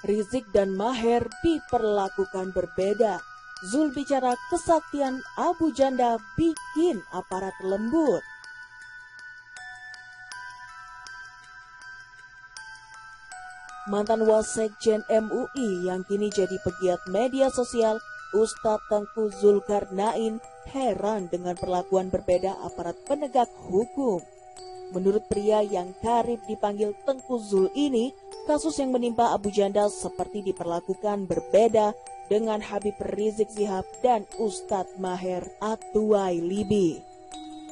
Rizik dan Maher diperlakukan berbeda. Zul bicara kesaktian Abu Janda bikin aparat lembut. Mantan Wasekjen MUI yang kini jadi pegiat media sosial, Ustadz Tengku Zulkarnain heran dengan perlakuan berbeda aparat penegak hukum. Menurut pria yang karib dipanggil Tengku Zul ini, kasus yang menimpa Abu Janda seperti diperlakukan berbeda dengan Habib Rizik Syihab dan Ustadz Maher At-Tuwailibi.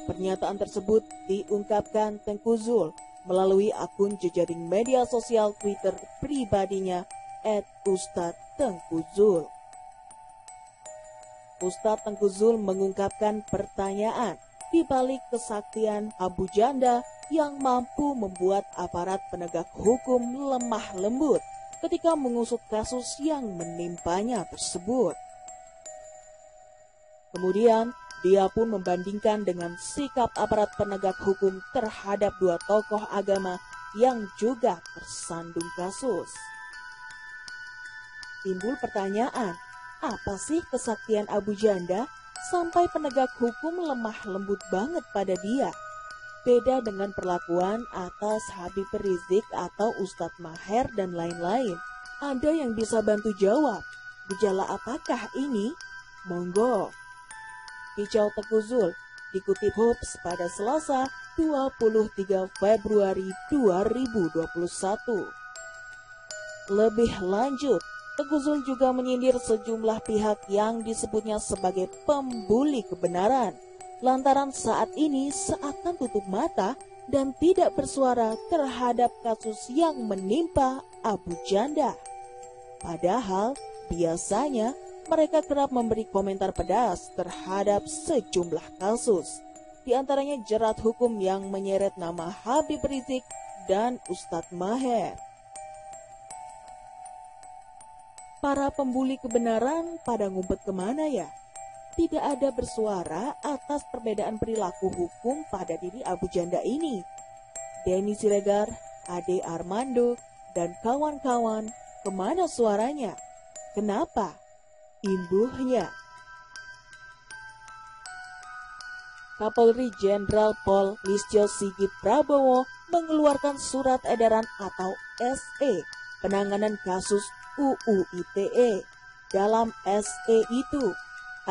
Pernyataan tersebut diungkapkan Tengku Zul melalui akun jejaring media sosial Twitter pribadinya @ustadz_tengku_zul. Ustadz Tengku Zul mengungkapkan pertanyaan di balik kesaktian Abu Janda yang mampu membuat aparat penegak hukum lemah lembut ketika mengusut kasus yang menimpanya tersebut. Kemudian, dia pun membandingkan dengan sikap aparat penegak hukum terhadap dua tokoh agama yang juga tersandung kasus. Timbul pertanyaan, apa sih kesaktian Abu Janda sampai penegak hukum lemah lembut banget pada dia? Beda dengan perlakuan atas Habib Rizik atau Ustadz Maher dan lain-lain. Ada yang bisa bantu jawab? Gejala apakah ini? Monggo. Hijau Tengku Zul dikutip Hops pada Selasa 23 Februari 2021. Lebih lanjut, Tengku Zul juga menyindir sejumlah pihak yang disebutnya sebagai pembuli kebenaran, lantaran saat ini seakan tutup mata dan tidak bersuara terhadap kasus yang menimpa Abu Janda. Padahal biasanya mereka kerap memberi komentar pedas terhadap sejumlah kasus, di antaranya jerat hukum yang menyeret nama Habib Rizik dan Ustadz Maher. Para pembuli kebenaran pada ngumpet kemana ya? Tidak ada bersuara atas perbedaan perilaku hukum pada diri Abu Janda ini. Denny Siregar, Ade Armando, dan kawan-kawan, kemana suaranya? Kenapa? Imbuhnya. Kapolri Jenderal Pol Listio Sigit Prabowo mengeluarkan surat edaran atau SE penanganan kasus UU ITE. Dalam SE itu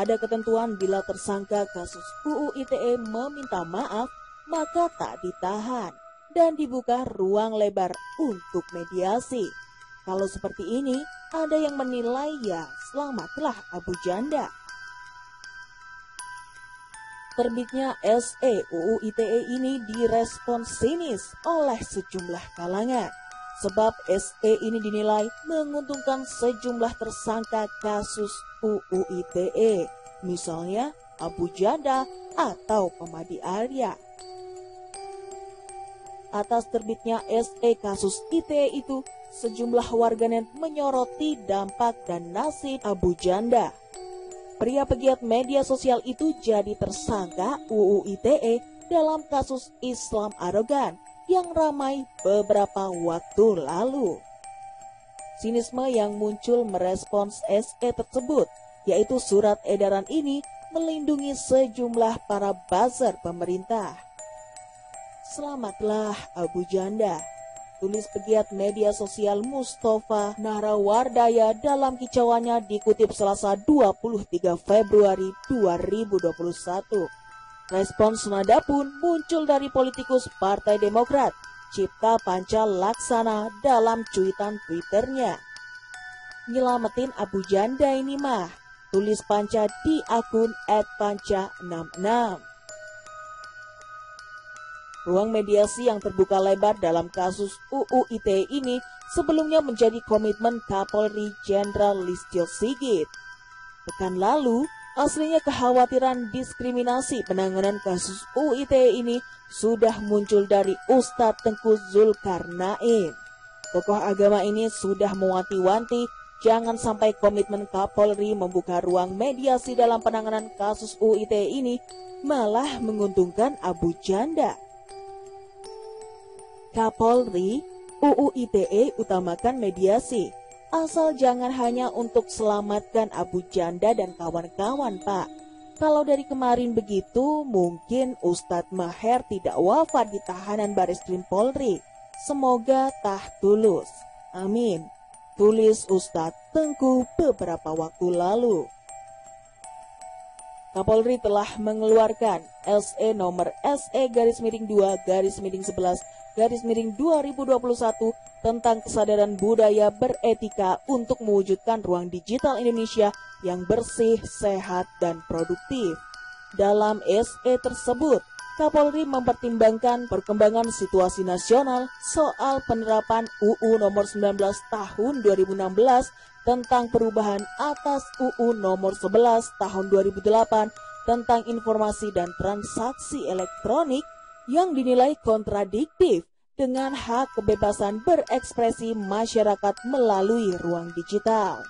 ada ketentuan bila tersangka kasus UU ITE meminta maaf maka tak ditahan dan dibuka ruang lebar untuk mediasi. Kalau seperti ini, ada yang menilai ya selamatlah Abu Janda. Terbitnya SE UU ITE ini direspon sinis oleh sejumlah kalangan. Sebab SE ini dinilai menguntungkan sejumlah tersangka kasus UU ITE. Misalnya Abu Janda atau Pemadi Arya. Atas terbitnya SE kasus ITE itu, sejumlah warganet menyoroti dampak dan nasib Abu Janda. Pria pegiat media sosial itu jadi tersangka UU ITE dalam kasus Islam arogan yang ramai beberapa waktu lalu. Sinisme yang muncul merespons SE tersebut, yaitu surat edaran ini melindungi sejumlah para buzzer pemerintah. Selamatlah Abu Janda, tulis pegiat media sosial Mustafa Nahrawardaya dalam kicauannya dikutip Selasa 23 Februari 2021. Respons nada pun muncul dari politikus Partai Demokrat, Cipta Panca Laksana dalam cuitan Twitternya. Nyelamatin Abu Janda ini mah, tulis Panca di akun @panca66. Ruang mediasi yang terbuka lebar dalam kasus UU ITE ini sebelumnya menjadi komitmen Kapolri Jenderal Listio Sigit. Pekan lalu, aslinya kekhawatiran diskriminasi penanganan kasus UU ITE ini sudah muncul dari Ustadz Tengku Zulkarnain. Tokoh agama ini sudah mewanti-wanti jangan sampai komitmen Kapolri membuka ruang mediasi dalam penanganan kasus UU ITE ini malah menguntungkan Abu Janda. Kapolri, UU ITE utamakan mediasi. Asal jangan hanya untuk selamatkan Abu Janda dan kawan-kawan, Pak. Kalau dari kemarin begitu, mungkin Ustadz Maher tidak wafat di tahanan Bareskrim Polri. Semoga tahtulus. Amin. Tulis Ustadz Tengku beberapa waktu lalu. Kapolri telah mengeluarkan SE nomor SE-2/11/2021 tentang kesadaran budaya beretika untuk mewujudkan ruang digital Indonesia yang bersih, sehat, dan produktif. Dalam SE tersebut, Kapolri mempertimbangkan perkembangan situasi nasional soal penerapan UU nomor 19 tahun 2016 tentang perubahan atas UU nomor 11 tahun 2008 tentang informasi dan transaksi elektronik yang dinilai kontradiktif dengan hak kebebasan berekspresi masyarakat melalui ruang digital.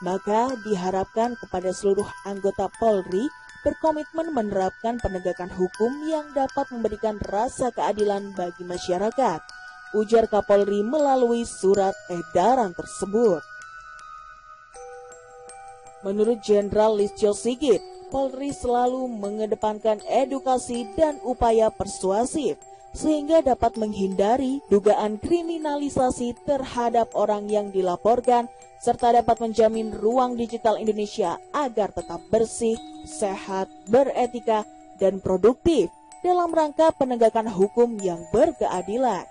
Maka diharapkan kepada seluruh anggota Polri berkomitmen menerapkan penegakan hukum yang dapat memberikan rasa keadilan bagi masyarakat, ujar Kapolri melalui surat edaran tersebut. Menurut Jenderal Listio Sigit, Polri selalu mengedepankan edukasi dan upaya persuasif sehingga dapat menghindari dugaan kriminalisasi terhadap orang yang dilaporkan serta dapat menjamin ruang digital Indonesia agar tetap bersih, sehat, beretika, dan produktif dalam rangka penegakan hukum yang berkeadilan.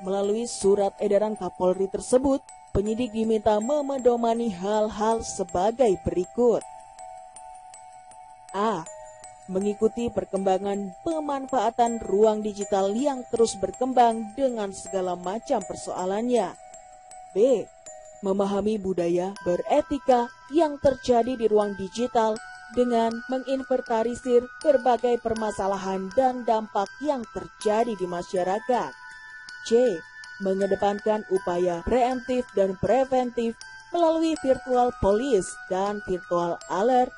Melalui surat edaran Kapolri tersebut, penyidik diminta memedomani hal-hal sebagai berikut. A. Mengikuti perkembangan pemanfaatan ruang digital yang terus berkembang dengan segala macam persoalannya. B. Memahami budaya beretika yang terjadi di ruang digital dengan menginventarisir berbagai permasalahan dan dampak yang terjadi di masyarakat. C. Mengedepankan upaya preemptif dan preventif melalui virtual police dan virtual alert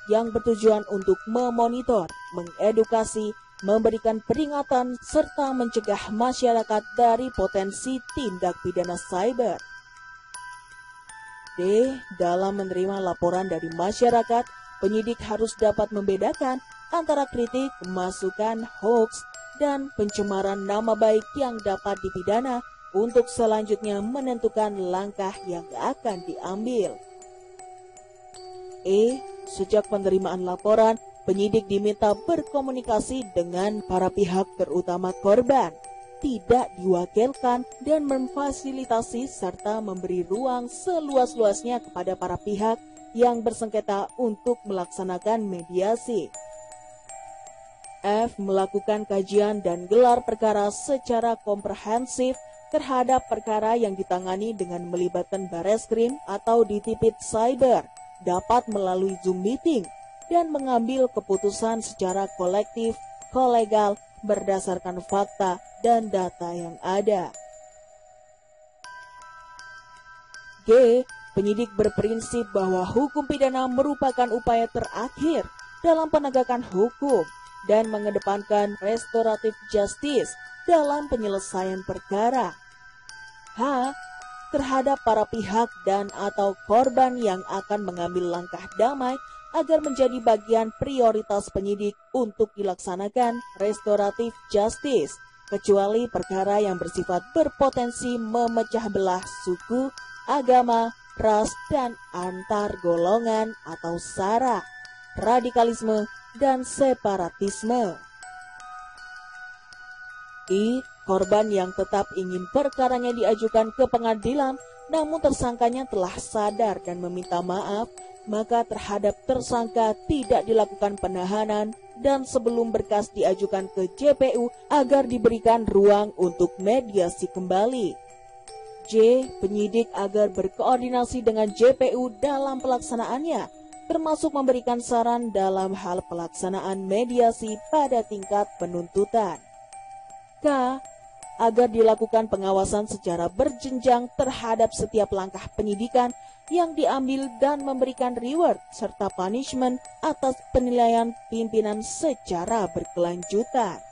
yang bertujuan untuk memonitor, mengedukasi, memberikan peringatan, serta mencegah masyarakat dari potensi tindak pidana cyber. D. Dalam menerima laporan dari masyarakat, penyidik harus dapat membedakan antara kritik, masukan, hoax, dan pencemaran nama baik yang dapat dipidana untuk selanjutnya menentukan langkah yang akan diambil. E. Sejak penerimaan laporan, penyidik diminta berkomunikasi dengan para pihak terutama korban, tidak diwakilkan dan memfasilitasi serta memberi ruang seluas-luasnya kepada para pihak yang bersengketa untuk melaksanakan mediasi. F. Melakukan kajian dan gelar perkara secara komprehensif terhadap perkara yang ditangani dengan melibatkan Bareskrim atau Ditipid Cyber, dapat melalui Zoom meeting dan mengambil keputusan secara kolektif, kolegal, berdasarkan fakta dan data yang ada. G. Penyidik berprinsip bahwa hukum pidana merupakan upaya terakhir dalam penegakan hukum dan mengedepankan restoratif justice dalam penyelesaian perkara. H. Terhadap para pihak dan atau korban yang akan mengambil langkah damai agar menjadi bagian prioritas penyidik untuk dilaksanakan restoratif justice, kecuali perkara yang bersifat berpotensi memecah belah suku, agama, ras, dan antar golongan atau sara, radikalisme, dan separatisme. I. Korban yang tetap ingin perkaranya diajukan ke pengadilan namun tersangkanya telah sadar dan meminta maaf, maka terhadap tersangka tidak dilakukan penahanan dan sebelum berkas diajukan ke JPU agar diberikan ruang untuk mediasi kembali. J. Penyidik agar berkoordinasi dengan JPU dalam pelaksanaannya, termasuk memberikan saran dalam hal pelaksanaan mediasi pada tingkat penuntutan. K. Agar dilakukan pengawasan secara berjenjang terhadap setiap langkah penyidikan yang diambil dan memberikan reward serta punishment atas penilaian pimpinan secara berkelanjutan.